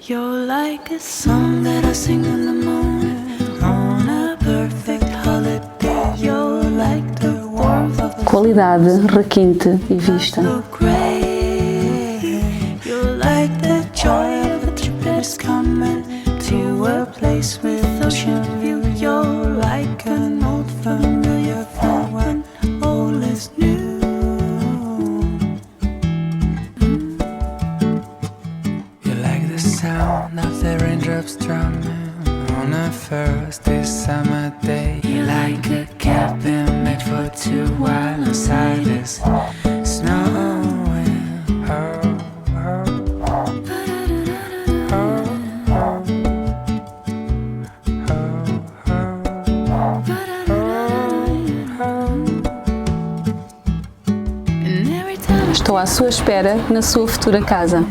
You're like a song that I sing in the morning on a perfect holiday. You're like the warmth of a Qualidade, requinte e vista. so great. You're like the joy of a trip that is coming to a place with ocean view. You're like an old familiar friend when all is new. You're like the sound of the raindrops drumming on a first day summer day. You're like a cabin made for two while outside is snowing. Estou à sua espera na sua futura casa.